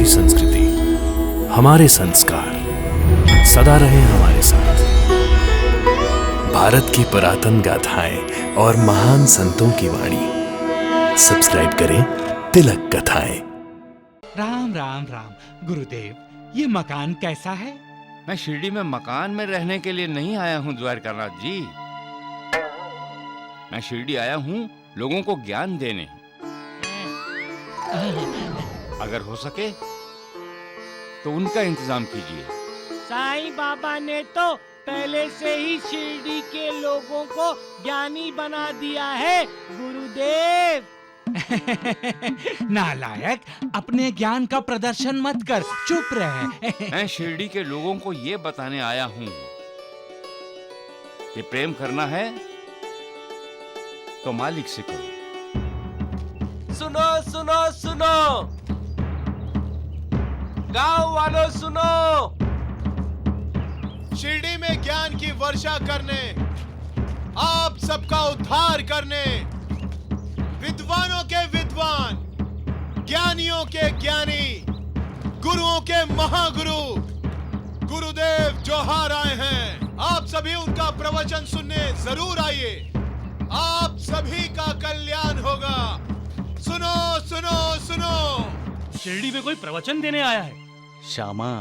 हमारी संस्कृति, हमारे संस्कार सदा रहे हमारे साथ। भारत की पुरातन गाथाएं और महान संतों की वाणी। सब्सक्राइब करें तिलक कथाएं। राम राम राम। गुरुदेव, ये मकान कैसा है? मैं शिरडी में मकान में रहने के लिए नहीं आया हूँ द्वारकानाथ जी। मैं शिरडी आया हूँ लोगों को ज्ञान देने। अगर हो सके तो उनका इंतजाम कीजिए। साईं बाबा ने तो पहले से ही शिरडी के लोगों को ज्ञानी बना दिया है गुरुदेव। नालायक, अपने ज्ञान का प्रदर्शन मत कर, चुप रह। मैं शिरडी के लोगों को ये बताने आया हूँ कि प्रेम करना है तो मालिक से करो। सुनो सुनो सुनो, गांव वालों सुनो। शिरडी में ज्ञान की वर्षा करने, आप सबका उद्धार करने, विद्वानों के विद्वान, ज्ञानियों के ज्ञानी, गुरुओं के महागुरु गुरुदेव जोहार आए हैं। आप सभी उनका प्रवचन सुनने जरूर आइए। आप सभी का कल्याण होगा। सुनो सुनो सुनो। शिरडी में कोई प्रवचन देने आया है? श्यामा,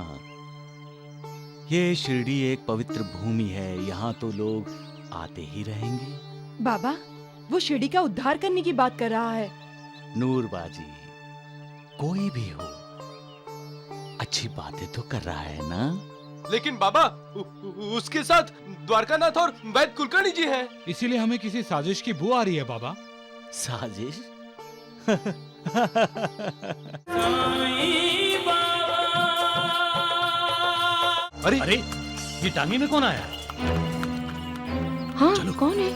ये शिरडी एक पवित्र भूमि है, यहाँ तो लोग आते ही रहेंगे। बाबा, वो शिरडी का उद्धार करने की बात कर रहा है। नूरबाजी, कोई भी हो, अच्छी बातें तो कर रहा है ना? लेकिन बाबा, उसके साथ द्वारकानाथ और वैद्य कुलकर्णी जी हैं। इसीलिए हमें किसी साजिश की बू आ रही है बाबा। साजिश? अरे ये टांगी में कौन आया? हाँ, कौन है?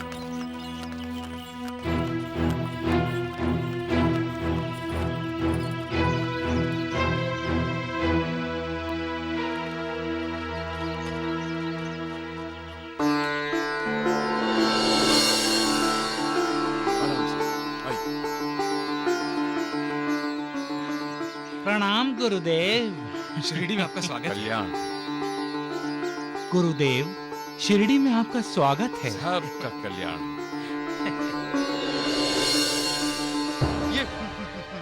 प्रणाम गुरुदेव। शिरडी में आपका स्वागत। कल्याण। गुरुदेव, शिरडी में आपका स्वागत है। सबका कल्याण। ये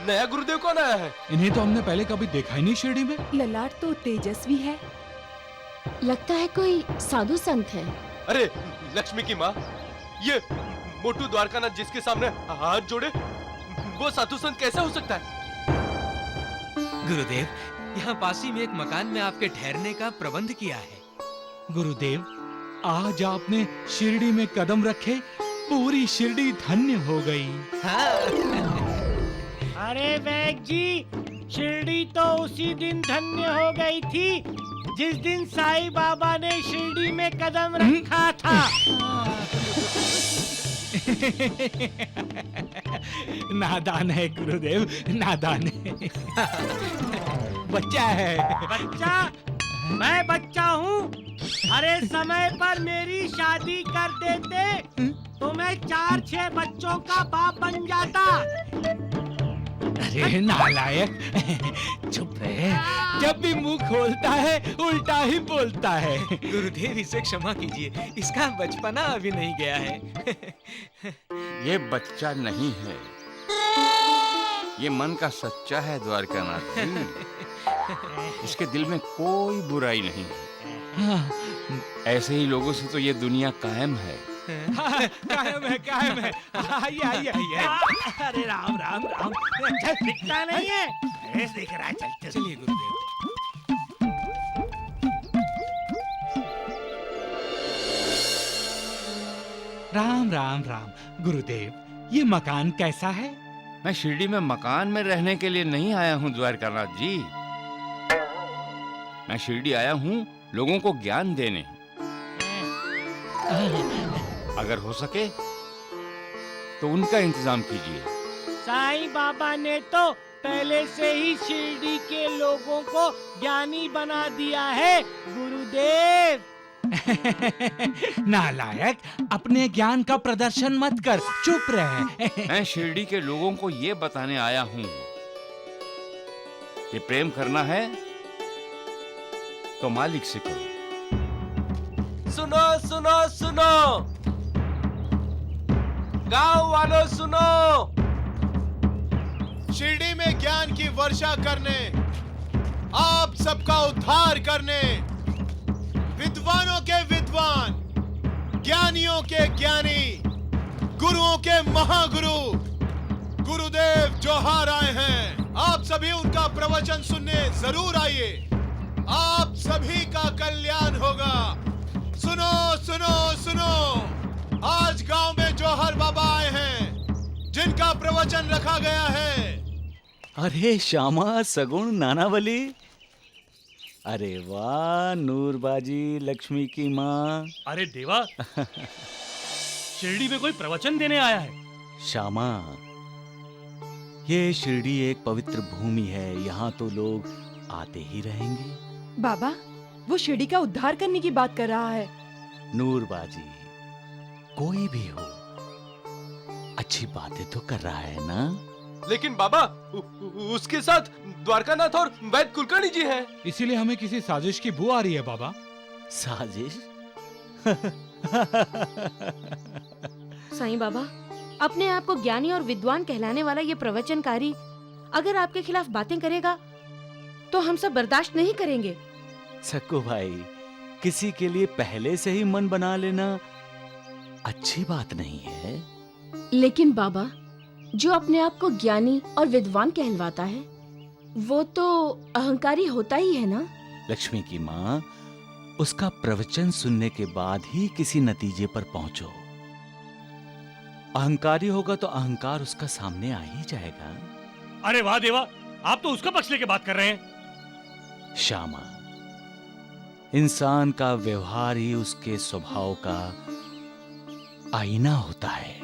नया गुरुदेव कौन आया है? इन्हें तो हमने पहले कभी देखा ही नहीं शिरडी में। ललाट तो तेजस्वी है। लगता है कोई साधु संत है। अरे लक्ष्मी की माँ, ये मोटू द्वारकानाथ जिसके सामने हाथ जोड़े, वो साधु संत कैसे हो सकता है? गुरुदेव, यहाँ पास ही में एक मकान में आपके ठहरने का प्रबंध किया है। गुरुदेव, आज आपने शिरडी में कदम रखे, पूरी शिरडी धन्य हो गई। अरे वैद्य जी, शिरडी तो उसी दिन धन्य हो गई थी जिस दिन साईं बाबा ने शिरडी में कदम रखा था। नादान है गुरुदेव, नादान है। बच्चा है। बच्चा? मैं बच्चा हूँ? अरे समय पर मेरी शादी कर देते तो मैं 4-6 बच्चों का बाप बन जाता। अरे नालायक, चुप रहे। जब भी मुंह खोलता है उल्टा ही बोलता है। गुरुदेव, इसे क्षमा कीजिए, इसका बचपना अभी नहीं गया है। ये बच्चा नहीं है, ये मन का सच्चा है द्वारकानाथ जी। इसके दिल में कोई बुराई नहीं है। ऐसे ही लोगों से तो ये दुनिया कायम है। कायम है, कायम है। आइए आइए आइए। अरे राम राम राम। दिखता नहीं है? ऐसे दिख रहा है। चल चलिए गुरुदेव। राम राम राम। गुरुदेव, ये मकान कैसा है? मैं शिरडी में मकान में रहने के लिए नहीं आया हूँ द्वारकानाथ जी। मैं शिरडी आया हूँ लोगों को ज्ञान देने। अगर हो सके तो उनका इंतजाम कीजिए। साईं बाबा ने तो पहले से ही शिरडी के लोगों को ज्ञानी बना दिया है गुरुदेव। नालायक, अपने ज्ञान का प्रदर्शन मत कर, चुप रह। मैं शिरडी के लोगों को ये बताने आया हूँ ये प्रेम करना है तो मालिक से करो। सुनो सुनो सुनो, गांव वालों सुनो। शिरडी में ज्ञान की वर्षा करने, आप सबका उद्धार करने, विद्वानों के विद्वान, ज्ञानियों के ज्ञानी, गुरुओं के महागुरु गुरुदेव जौहर आए हैं। आप सभी उनका प्रवचन सुनने जरूर आइए। आप सभी का कल्याण होगा। सुनो सुनो सुनो, आज गांव में जौहर बाबा आए हैं जिनका प्रवचन रखा गया है। अरे श्यामा, सगुण, नानावली, अरे वाह, नूरबाजी, लक्ष्मी की माँ। अरे देवा, शिरडी में कोई प्रवचन देने आया है। श्यामा, ये शिरडी एक पवित्र भूमि है, यहाँ तो लोग आते ही रहेंगे। बाबा, वो शिरडी का उद्धार करने की बात कर रहा है। नूरबाजी, कोई भी हो, अच्छी बातें तो कर रहा है ना? लेकिन बाबा, उसके साथ द्वारकानाथ और वैद्य कुलकर्णी जी हैं। इसीलिए हमें किसी साजिश की बू आ रही है बाबा। साजिश? साईं बाबा, अपने आप को ज्ञानी और विद्वान कहलाने वाला ये प्रवचनकारी अगर आपके खिलाफ बातें करेगा तो हम सब बर्दाश्त नहीं करेंगे। सक्कू भाई, किसी के लिए पहले से ही मन बना लेना अच्छी बात नहीं है। लेकिन बाबा, जो अपने आप को ज्ञानी और विद्वान कहलवाता है वो तो अहंकारी होता ही है ना? लक्ष्मी की माँ, उसका प्रवचन सुनने के बाद ही किसी नतीजे पर पहुंचो। अहंकारी होगा तो अहंकार उसका सामने आ ही जाएगा। अरे वाह देवा, आप तो उसका पक्ष लेके बात कर रहे हैं। श्यामा, इंसान का व्यवहार ही उसके स्वभाव का आईना होता है।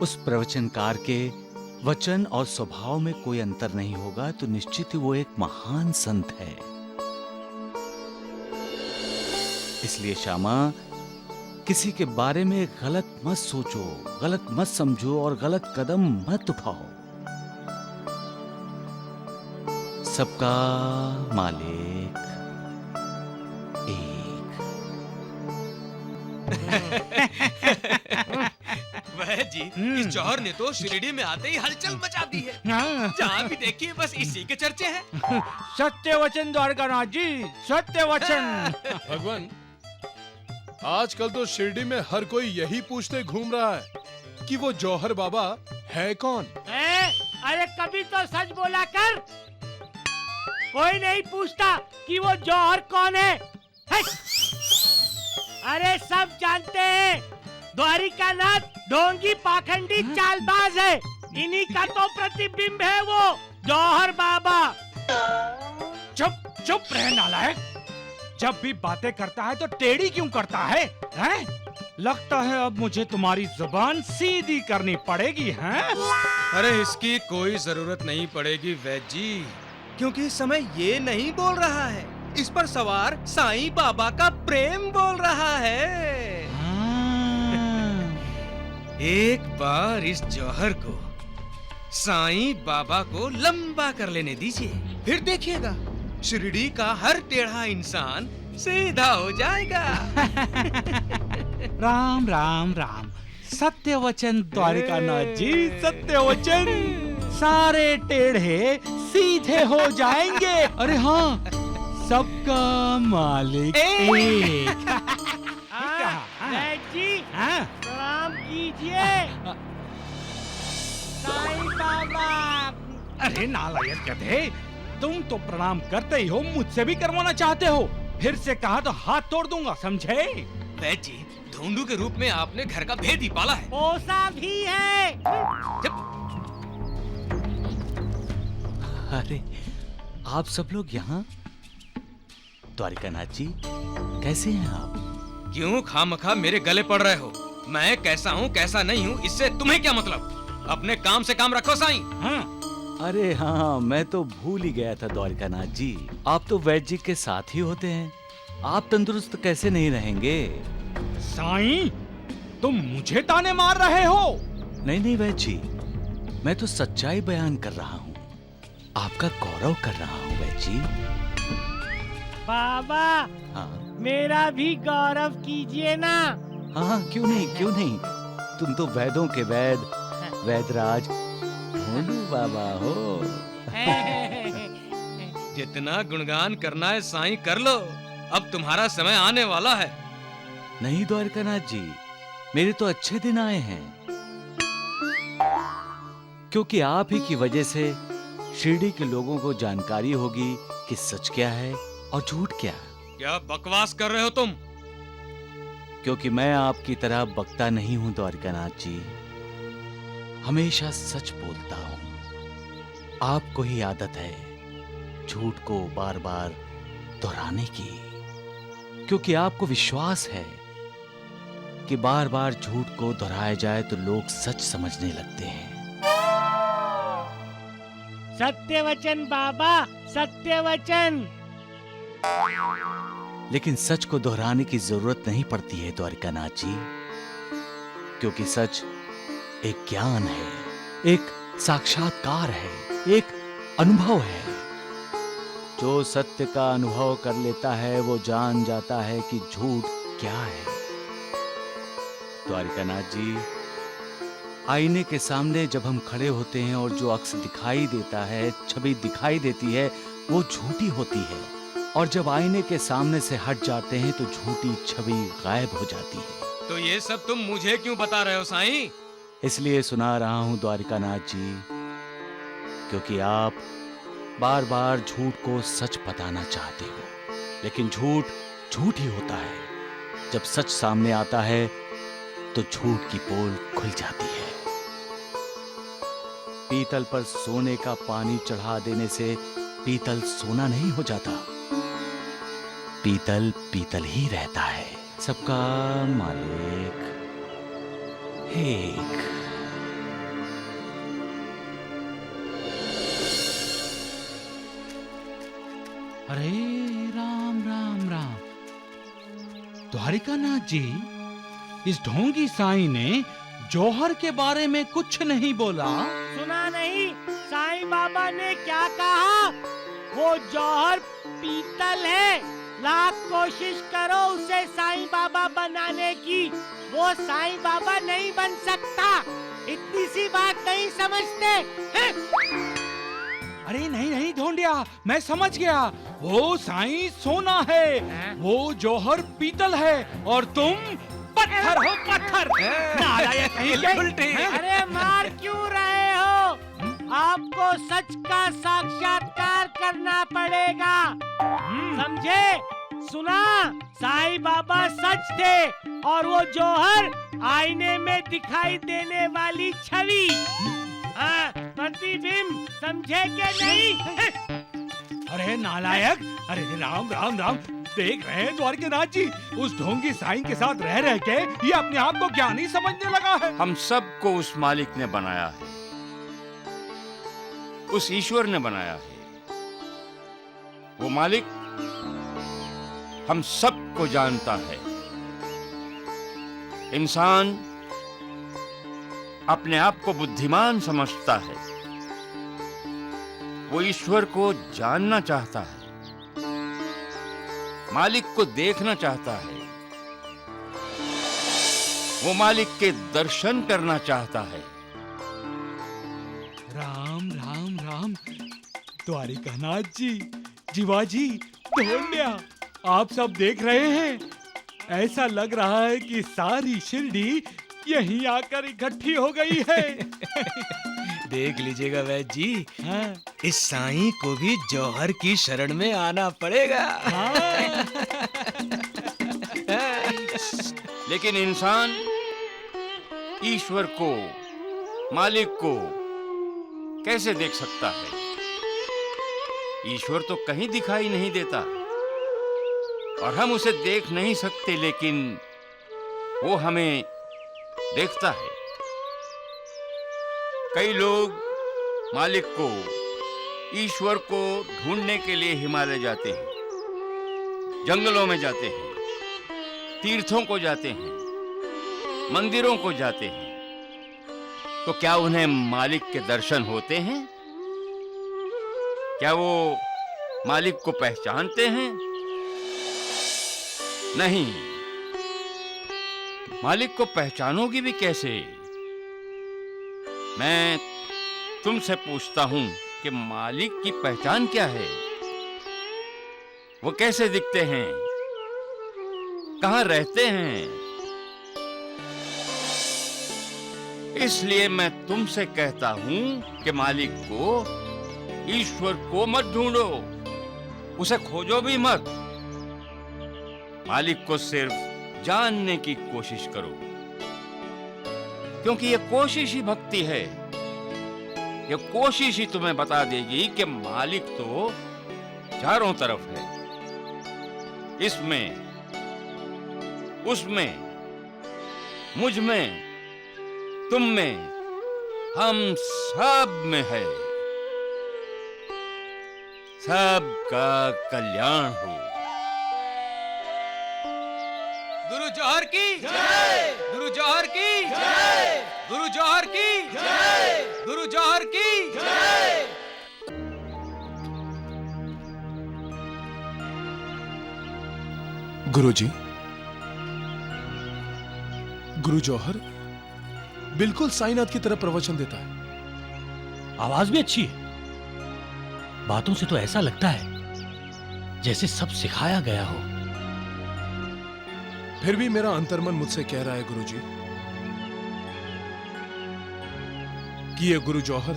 उस प्रवचनकार के वचन और स्वभाव में कोई अंतर नहीं होगा तो निश्चित ही वो एक महान संत है। इसलिए श्यामा, किसी के बारे में गलत मत सोचो, गलत मत समझो और गलत कदम मत उठाओ। सबका मालिक एक। वह जी, इस जौहर ने तो शिरडी में आते ही हलचल मचा दी है। जहाँ भी देखिए बस इसी के चर्चे हैं। सत्य वचन द्वारकानाथ जी, सत्य वचन। भगवान, आजकल तो शिरडी में हर कोई यही पूछते घूम रहा है कि वो जौहर बाबा है कौन? अरे कभी तो सच बोला कर। कोई नहीं पूछता कि वो जौहर कौन है। अरे सब जानते हैं, द्वारिकानाथ ढोंगी पाखंडी चालबाज है। इन्हीं का तो प्रतिबिंब है वो जौहर बाबा। चुप चुप रह नालायक। जब भी बातें करता है तो टेढ़ी क्यों करता है, हैं? लगता है अब मुझे तुम्हारी जुबान सीधी करनी पड़ेगी, हैं? अरे इसकी कोई जरूरत नहीं पड़ेगी वैद्य जी, क्योंकि इस समय ये नहीं बोल रहा है, इस पर सवार साईं बाबा का प्रेम बोल रहा है। एक बार इस जौहर को साईं बाबा को लंबा कर लेने दीजिए, फिर देखिएगा शिरडी का हर टेढ़ा इंसान सीधा हो जाएगा। राम राम राम, सत्य वचन द्वारिकानाथ जी, सत्य वचन। सारे टेढ़े सीधे हो जाएंगे। अरे हाँ, सबका मालिक एक। जी प्रणाम कीजिए साईं बाबा। अरे नालायक गधे, तुम तो प्रणाम करते ही हो, मुझसे भी करवाना चाहते हो। फिर से कहा तो हाथ तोड़ दूंगा, समझे? वैद्य जी, ढोंडू के रूप में आपने घर का भेद ही पाला है। पोसा भी है। अरे आप सब लोग यहाँ? द्वारिकानाथ जी, कैसे हैं आप? क्यों खामखा मेरे गले पड़ रहे हो? मैं कैसा हूँ कैसा नहीं हूँ इससे तुम्हें क्या मतलब? अपने काम से काम रखो साईं। हाँ। अरे हाँ, मैं तो भूल ही गया था द्वारिकानाथ जी, आप तो वैद्य जी के साथ ही होते हैं। आप तंदुरुस्त कैसे नहीं रहेंगे? साईं, तुम मुझे ताने मार रहे हो? नहीं नहीं वैद्य जी, मैं तो सच्चाई बयान कर रहा हूँ, आपका गौरव कर रहा हूँ वैद जी। बाबा, हाँ मेरा भी गौरव कीजिए ना। हाँ, क्यों नहीं, क्यों नहीं। तुम तो वेदों के वेद, वेदराज भोलू बाबा हो। जितना गुणगान करना है साईं कर लो, अब तुम्हारा समय आने वाला है। नहीं द्वारकानाथ जी, मेरे तो अच्छे दिन आए हैं, क्योंकि आप ही की वजह से शिरडी के लोगों को जानकारी होगी कि सच क्या है और झूठ क्या। क्या बकवास कर रहे हो तुम? क्योंकि मैं आपकी तरह बकता नहीं हूं द्वारकानाथ जी, हमेशा सच बोलता हूं। आपको ही आदत है झूठ को बार बार दोहराने की, क्योंकि आपको विश्वास है कि बार बार झूठ को दोहराया जाए तो लोग सच समझने लगते हैं। सत्य वचन बाबा, सत्य वचन। लेकिन सच को दोहराने की जरूरत नहीं पड़ती है द्वारकानाथ जी, क्योंकि सच एक ज्ञान है, एक साक्षात्कार है, एक अनुभव है। जो सत्य का अनुभव कर लेता है वो जान जाता है कि झूठ क्या है। द्वारकानाथ जी, आईने के सामने जब हम खड़े होते हैं और जो अक्स दिखाई देता है, छवि दिखाई देती है, वो झूठी होती है, और जब आईने के सामने से हट जाते हैं तो झूठी छवि गायब हो जाती है। तो ये सब तुम मुझे क्यों बता रहे हो साईं? इसलिए सुना रहा हूं द्वारकानाथ जी, क्योंकि आप बार बार झूठ को सच बताना चाहते हो, लेकिन झूठ झूठ ही होता है। जब सच सामने आता है तो झूठ की पोल खुल जाती है। पीतल पर सोने का पानी चढ़ा देने से पीतल सोना नहीं हो जाता, पीतल पीतल ही रहता है। सबका मालिक एक। अरे राम राम राम। द्वारिकानाथ जी, इस ढोंगी साईं ने जौहर के बारे में कुछ नहीं बोला। सुना नहीं साईं बाबा ने क्या कहा? वो जौहर पीतल है, लाख कोशिश करो उसे साईं बाबा बनाने की, वो साईं बाबा नहीं बन सकता। इतनी सी बात नहीं समझते हैं? अरे नहीं नहीं ढोंडिया, मैं समझ गया। वो साईं सोना है, वो जौहर पीतल है, और तुम पत्थर हो, पत्थर। नालायक कहीं के। उल्टे। अरे मार क्यों रहे हो? आपको सच का साक्षात्कार करना पड़ेगा, समझे? सुना, साईं बाबा सच थे, और वो जौहर आईने में दिखाई देने वाली छवि, हाँ, प्रतिबिंब, समझे क्या नहीं? अरे नालायक, अरे राम राम राम। देख रहे हैं द्वारकानाथ जी, उस ढोंगी साईं के साथ रह रह के ये अपने आप को ज्ञानी समझने लगा है। हम सबको उस मालिक ने बनाया है, उस ईश्वर ने बनाया है। वो मालिक हम सबको जानता है। इंसान अपने आप को बुद्धिमान समझता है, वो ईश्वर को जानना चाहता है, मालिक को देखना चाहता है, वो मालिक के दर्शन करना चाहता है। राम राम राम। द्वारिकानाथ जी, जीवाजी, ढोंडिया, आप सब देख रहे हैं। ऐसा लग रहा है कि सारी शिरडी यहीं आकर इकट्ठी हो गई है। देख लीजिएगा वैद जी, हाँ। इस साईं को भी जौहर की शरण में आना पड़ेगा। हाँ। लेकिन इंसान ईश्वर को, मालिक को कैसे देख सकता है? ईश्वर तो कहीं दिखाई नहीं देता और हम उसे देख नहीं सकते, लेकिन वो हमें देखता है। कई लोग मालिक को, ईश्वर को ढूंढने के लिए हिमालय जाते हैं, जंगलों में जाते हैं, तीर्थों को जाते हैं, मंदिरों को जाते हैं, तो क्या उन्हें मालिक के दर्शन होते हैं? क्या वो मालिक को पहचानते हैं? नहीं। मालिक को पहचानोगी भी कैसे? मैं तुमसे पूछता हूं कि मालिक की पहचान क्या है? वो कैसे दिखते हैं? कहां रहते हैं? इसलिए मैं तुमसे कहता हूं कि मालिक को, ईश्वर को मत ढूंढो, उसे खोजो भी मत। मालिक को सिर्फ जानने की कोशिश करो, क्योंकि ये कोशिश ही भक्ति है। ये कोशिश ही तुम्हें बता देगी कि मालिक तो चारों तरफ है, इसमें, उसमें, मुझ में, तुम में, हम सब में है। सबका कल्याण हो। गुरु जौहर की जय, गुरु जौहर की जय, गुरु जौहर की जय, गुरु जौहर की जय। गुरुजी, गुरु जौहर बिल्कुल साईनाथ की तरह प्रवचन देता है। आवाज भी अच्छी है। बातों से तो ऐसा लगता है जैसे सब सिखाया गया हो। फिर भी मेरा अंतर्मन मुझसे कह रहा है गुरुजी कि ये गुरु जौहर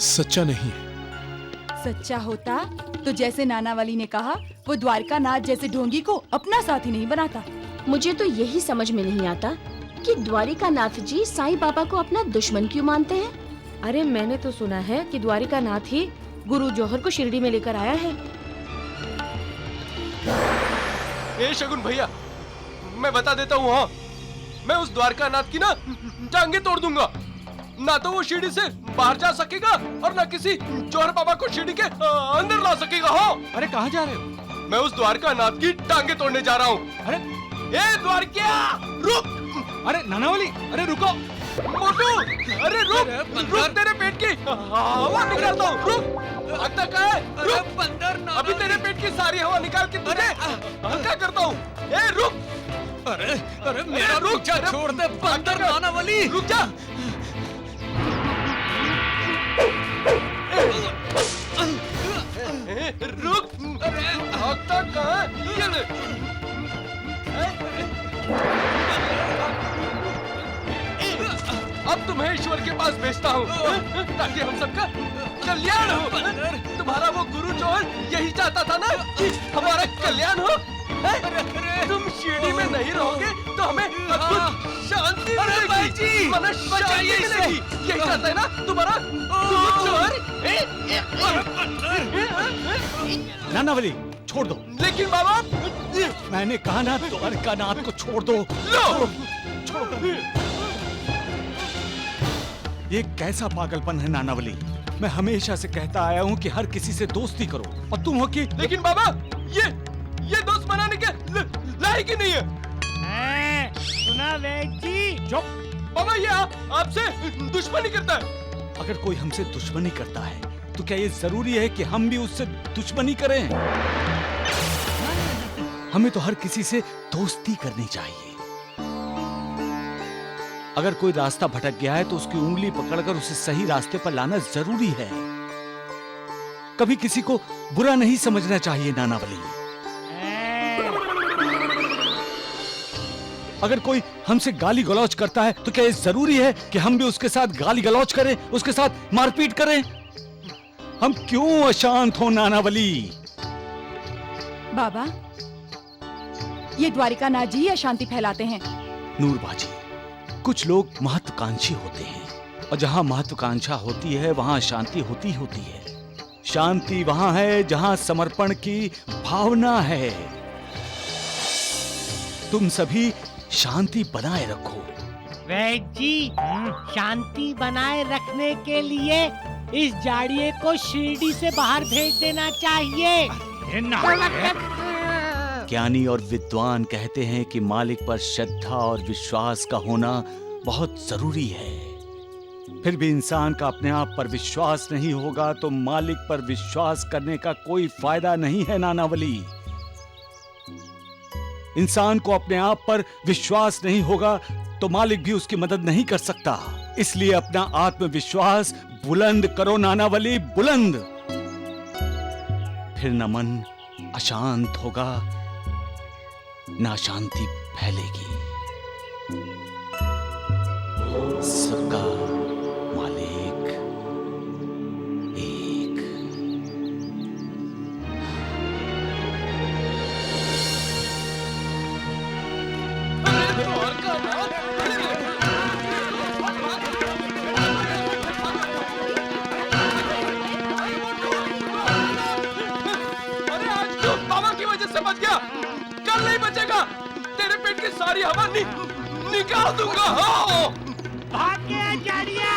सच्चा नहीं है। सच्चा होता तो जैसे नानावली ने कहा, वो द्वारका नाथ जैसे ढोंगी को अपना साथी नहीं बनाता। मुझे तो यही समझ में नहीं आता कि द्वारिका नाथ जी साईं बाबा को अपना दुश्मन क्यों मानते हैं। अरे मैंने तो सुना है कि द्वारिका नाथ ही गुरु जौहर को शिरडी में लेकर आया है। ए शगुन भैया, मैं बता देता हूँ, हाँ, मैं उस द्वारका नाथ की ना टांगे तोड़ दूंगा। ना तो वो शिरडी से बाहर जा सकेगा और ना किसी जौहर बाबा को शिरडी के अंदर ला सकेगा। हाँ। अरे कहाँ जा रहे हो? मैं उस द्वारका नाथ की टांगे तोड़ने जा रहा हूँ। अरे ए द्वारका, रुक! अरे नानावली, अरे रुको! मोटू, अरे रुक! रुक, तेरे पेट की हवा निकालता हूँ। रुक! भागता कहाँ है? रुक! बंदर ना, अभी तेरे पेट की सारी हवा निकाल के तुझे हल्का करता हूँ। ए रुक! अरे अरे मेरा रुक जा, छोड़ दे बंदर नानावली। रुक जा! रुक! भागता कहाँ है? अब तुम्हें ईश्वर के पास भेजता हूँ ताकि हम सबका कल्याण हो। तुम्हारा वो गुरु जौहर यही चाहता था ना कि हमारा कल्याण हो। तुम शिरडी में नहीं रहोगे तो हमें अद्भुत शांति मिलेगी, मन शांति मिलेगी। यही चाहता है ना तुम्हारा गुरु जौहर? नानावली छोड़ दो। लेकिन बाबा, मैंने कहा ना द्वारका नाथ को छोड़ दो। लो! ये कैसा पागलपन है नानावली? मैं हमेशा से कहता आया हूँ कि हर किसी से दोस्ती करो, और तुम हो कि लेकिन बाबा, ये दोस्त बनाने के लायक ही नहीं है। सुना वैद जी? चुप! बाबा, ये आपसे दुश्मनी करता है। अगर कोई हमसे दुश्मनी करता है तो क्या ये जरूरी है कि हम भी उससे दुश्मनी करें? हमें तो हर किसी से दोस्ती करनी चाहिए। अगर कोई रास्ता भटक गया है तो उसकी उंगली पकड़कर उसे सही रास्ते पर लाना जरूरी है। कभी किसी को बुरा नहीं समझना चाहिए नानावली। अगर कोई हमसे गाली गलौज करता है तो क्या ये जरूरी है कि हम भी उसके साथ गाली गलौज करें, उसके साथ मारपीट करें? हम क्यों अशांत हो नानावली? बाबा, ये द्वारिका नाथ जी ही अशांति फैलाते हैं। नूरबाजी, कुछ लोग महत्वाकांक्षी होते हैं, और जहां महत्वाकांक्षा होती है वहां शांति होती है। शांति वहां है जहां समर्पण की भावना है। तुम सभी शांति बनाए रखो। वैद जी, शांति बनाए रखने के लिए इस जाड़िए को शिरडी से बाहर भेज देना चाहिए। ज्ञानी और विद्वान कहते हैं कि मालिक पर श्रद्धा और विश्वास का होना बहुत जरूरी है। फिर भी इंसान का अपने आप पर विश्वास नहीं होगा तो मालिक पर विश्वास करने का कोई फायदा नहीं है नानावली। इंसान को अपने आप पर विश्वास नहीं होगा तो मालिक भी उसकी मदद नहीं कर सकता। इसलिए अपना आत्मविश्वास बुलंद करो नानावली, बुलंद। फिर न मन अशांत होगा न अशांति फैलेगी। सबका मालिक एक। अरे आज तो बाबा की वजह से बच गया, कल नहीं बचेगा। तेरे पेट की सारी हवा निकाल दूंगा। भाग गया जाड़िया।